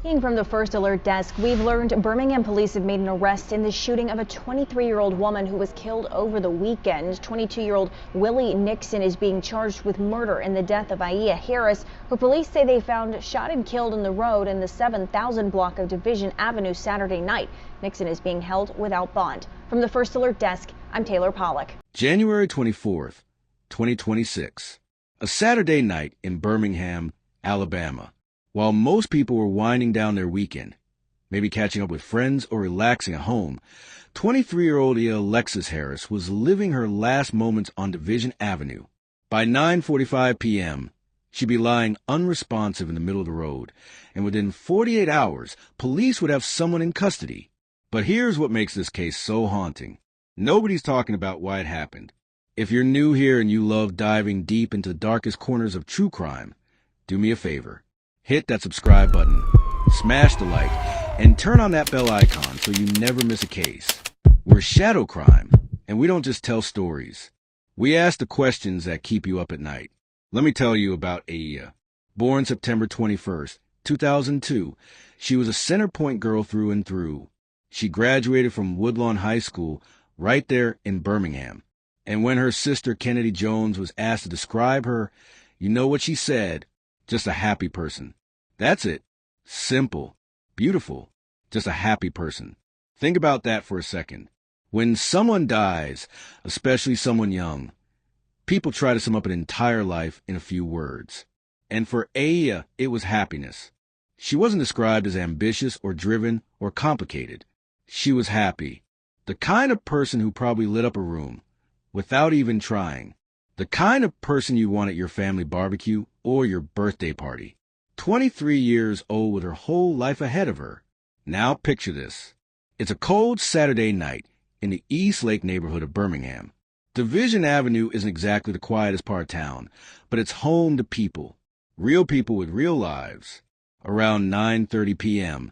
From the First Alert Desk, we've learned Birmingham Police have made an arrest in the shooting of a 23-year-old woman who was killed over the weekend. 22-year-old Willie Nixon is being charged with murder in the death of Ayia Harris, who police say they found shot and killed in the road in the 7000 block of Division Avenue Saturday night. Nixon is being held without bond. From the First Alert Desk, I'm Taylor Pollock. January 24th, 2026. A Saturday night in Birmingham, Alabama. While most people were winding down their weekend, maybe catching up with friends or relaxing at home, 23-year-old Ayia Alexis Harris was living her last moments on Division Avenue. By 9:45 p.m., she'd be lying unresponsive in the middle of the road, and within 48 hours, police would have someone in custody. But here's what makes this case so haunting. Nobody's talking about why it happened. If you're new here and you love diving deep into the darkest corners of true crime, do me a favor. Hit that subscribe button, smash the like, and turn on that bell icon so you never miss a case. We're Shadow Crime, and we don't just tell stories. We ask the questions that keep you up at night. Let me tell you about Ayia. Born September 21st, 2002, she was a Center Point girl through and through. She graduated from Woodlawn High School right there in Birmingham. And when her sister Kennedy Jones was asked to describe her, you know what she said? Just a happy person. That's it. Simple. Beautiful. Just a happy person. Think about that for a second. When someone dies, especially someone young, people try to sum up an entire life in a few words. And for Ayia, it was happiness. She wasn't described as ambitious or driven or complicated. She was happy. The kind of person who probably lit up a room without even trying. The kind of person you want at your family barbecue or your birthday party. 23 years old with her whole life ahead of her. Now picture this. It's a cold Saturday night in the East Lake neighborhood of Birmingham. Division Avenue isn't exactly the quietest part of town, but it's home to people. Real people with real lives. Around 9:30 p.m.,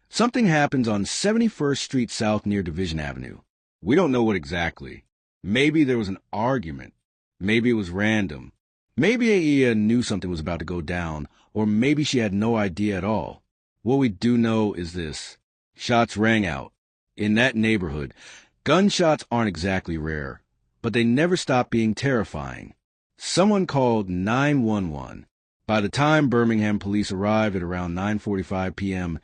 something happens on 71st Street South near Division Avenue. We don't know what exactly. Maybe there was an argument. Maybe it was random. Maybe Ayia knew something was about to go down, or maybe she had no idea at all. What we do know is this. Shots rang out. In that neighborhood, gunshots aren't exactly rare, but they never stop being terrifying. Someone called 911. By the time Birmingham Police arrived at around 9:45 p.m.,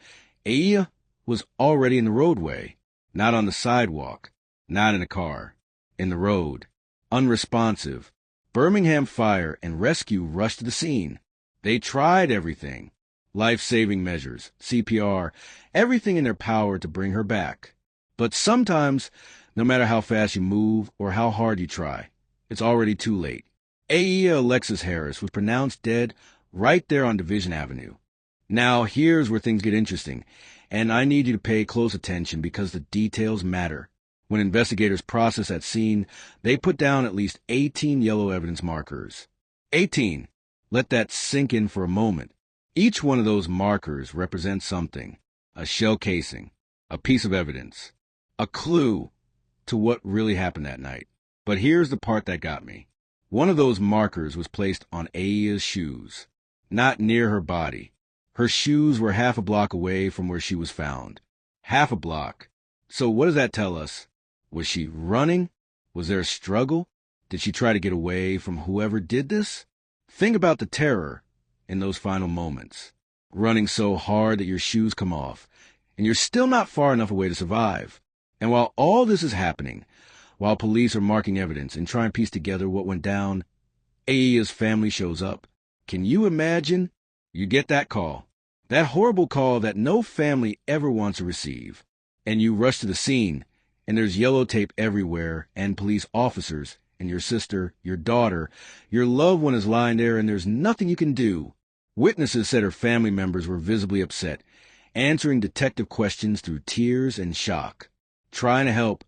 Ayia was already in the roadway, not on the sidewalk, not in a car, in the road, unresponsive. Birmingham Fire and Rescue rushed to the scene. They tried everything, life-saving measures, CPR, everything in their power to bring her back. But sometimes, no matter how fast you move or how hard you try, it's already too late. Ayia Alexis Harris was pronounced dead right there on Division Avenue. Now, here's where things get interesting, and I need you to pay close attention because the details matter. When investigators process that scene, they put down at least 18 yellow evidence markers. 18. Let that sink in for a moment. Each one of those markers represents something. A shell casing, a piece of evidence, a clue to what really happened that night. But here's the part that got me. One of those markers was placed on Ayyia's shoes, not near her body. Her shoes were half a block away from where she was found. Half a block. So what does that tell us? Was she running? Was there a struggle? Did she try to get away from whoever did this? Think about the terror in those final moments. Running so hard that your shoes come off, and you're still not far enough away to survive. And while all this is happening, while police are marking evidence and trying to piece together what went down, Ayyia's family shows up. Can you imagine? You get that call. That horrible call that no family ever wants to receive. And you rush to the scene. And there's yellow tape everywhere, and police officers, and your sister, your daughter, your loved one is lying there, and there's nothing you can do. Witnesses said her family members were visibly upset, answering detective questions through tears and shock, trying to help,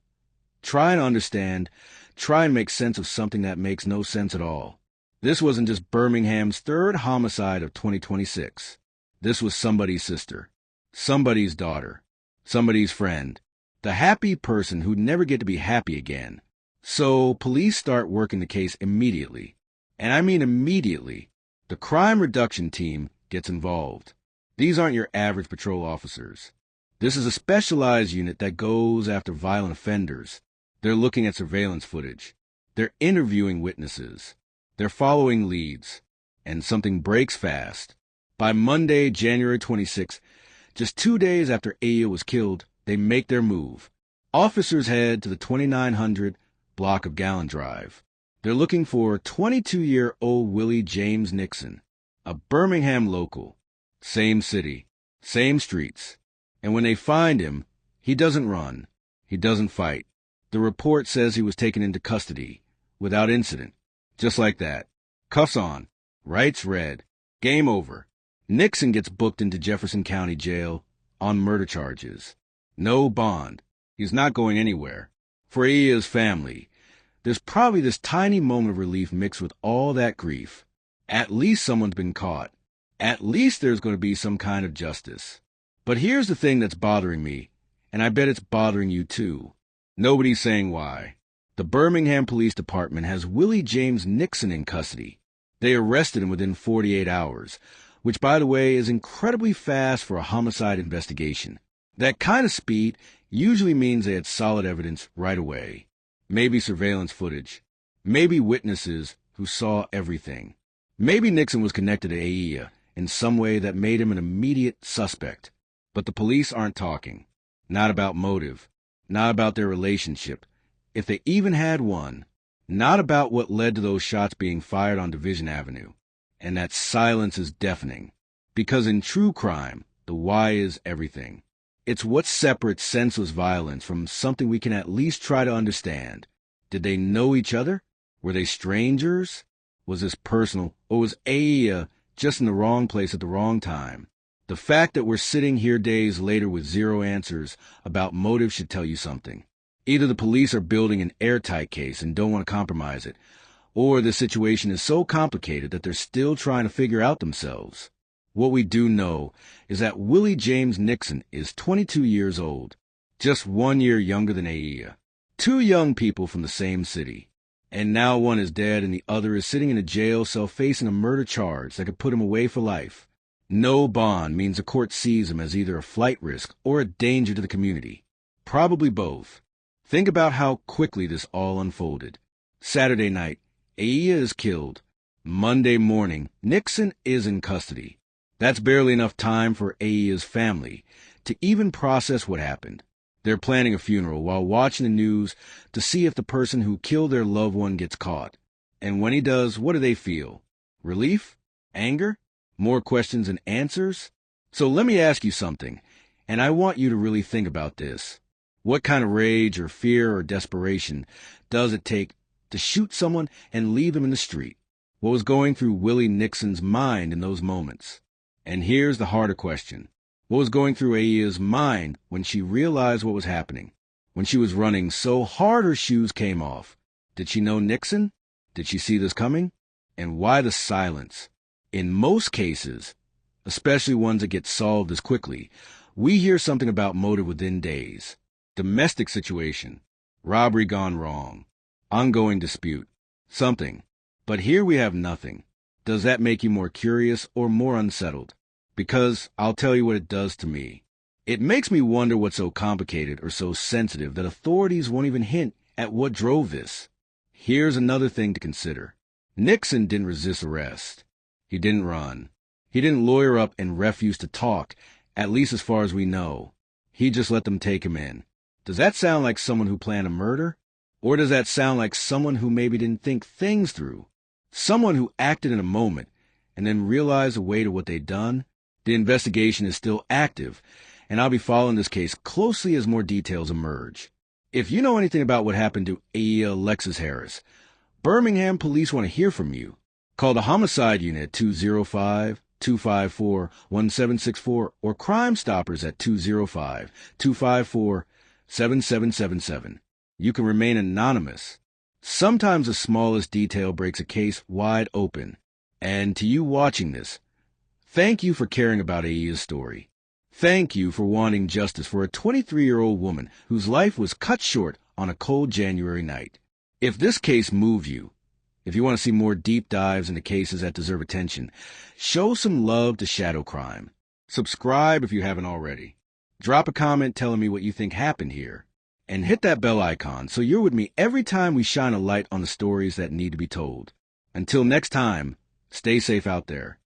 trying to understand, try and make sense of something that makes no sense at all. This wasn't just Birmingham's third homicide of 2026. This was somebody's sister, somebody's daughter, somebody's friend. The happy person who'd never get to be happy again. So police start working the case immediately. And I mean immediately. The crime reduction team gets involved. These aren't your average patrol officers. This is a specialized unit that goes after violent offenders. They're looking at surveillance footage. They're interviewing witnesses. They're following leads. And something breaks fast. By Monday, January 26th, just 2 days after Ayia was killed, they make their move. Officers head to the 2900 block of Gallon Drive. They're looking for 22-year-old Willie James Nixon, a Birmingham local. Same city, same streets. And when they find him, he doesn't run. He doesn't fight. The report says he was taken into custody without incident. Just like that. Cuffs on. Rights read. Game over. Nixon gets booked into Jefferson County Jail on murder charges. No bond. He's not going anywhere. For Ayyia's family, there's probably this tiny moment of relief mixed with all that grief. At least someone's been caught. At least there's going to be some kind of justice. But here's the thing that's bothering me, and I bet it's bothering you too. Nobody's saying why. The Birmingham Police Department has Willie James Nixon in custody. They arrested him within 48 hours, which, by the way, is incredibly fast for a homicide investigation. That kind of speed usually means they had solid evidence right away. Maybe surveillance footage. Maybe witnesses who saw everything. Maybe Nixon was connected to Ayia in some way that made him an immediate suspect. But the police aren't talking. Not about motive. Not about their relationship, if they even had one. Not about what led to those shots being fired on Division Avenue. And that silence is deafening. Because in true crime, the why is everything. It's what separates senseless violence from something we can at least try to understand. Did they know each other? Were they strangers? Was this personal, or was Ayia just in the wrong place at the wrong time? The fact that we're sitting here days later with zero answers about motive should tell you something. Either the police are building an airtight case and don't want to compromise it, or the situation is so complicated that they're still trying to figure out themselves. What we do know is that Willie James Nixon is 22 years old, just 1 year younger than Ayia. Two young people from the same city. And now one is dead and the other is sitting in a jail cell facing a murder charge that could put him away for life. No bond means the court sees him as either a flight risk or a danger to the community. Probably both. Think about how quickly this all unfolded. Saturday night, Ayia is killed. Monday morning, Nixon is in custody. That's barely enough time for Ayyia's family to even process what happened. They're planning a funeral while watching the news to see if the person who killed their loved one gets caught. And when he does, what do they feel? Relief? Anger? More questions than answers? So let me ask you something, and I want you to really think about this. What kind of rage or fear or desperation does it take to shoot someone and leave them in the street? What was going through Willie Nixon's mind in those moments? And here's the harder question. What was going through Ayyia's mind when she realized what was happening? When she was running so hard her shoes came off? Did she know Nixon? Did she see this coming? And why the silence? In most cases, especially ones that get solved as quickly, we hear something about motive within days. Domestic situation, robbery gone wrong, ongoing dispute, something. But here we have nothing. Does that make you more curious or more unsettled? Because I'll tell you what it does to me. It makes me wonder what's so complicated or so sensitive that authorities won't even hint at what drove this. Here's another thing to consider. Nixon didn't resist arrest. He didn't run. He didn't lawyer up and refuse to talk, at least as far as we know. He just let them take him in. Does that sound like someone who planned a murder? Or does that sound like someone who maybe didn't think things through? Someone who acted in a moment and then realized the weight of what they'd done? The investigation is still active, and I'll be following this case closely as more details emerge. If you know anything about what happened to Ayia Alexis Harris, Birmingham Police want to hear from you. Call the Homicide Unit at 205-254-1764 or Crime Stoppers at 205-254-7777. You can remain anonymous. Sometimes the smallest detail breaks a case wide open. And to you watching this, thank you for caring about Ayyia's story. Thank you for wanting justice for a 23-year-old woman whose life was cut short on a cold January night. If this case moved you, if you want to see more deep dives into cases that deserve attention, show some love to shadow crime. Subscribe if you haven't already. Drop a comment telling me what you think happened here. And hit that bell icon so you're with me every time we shine a light on the stories that need to be told. Until next time, stay safe out there.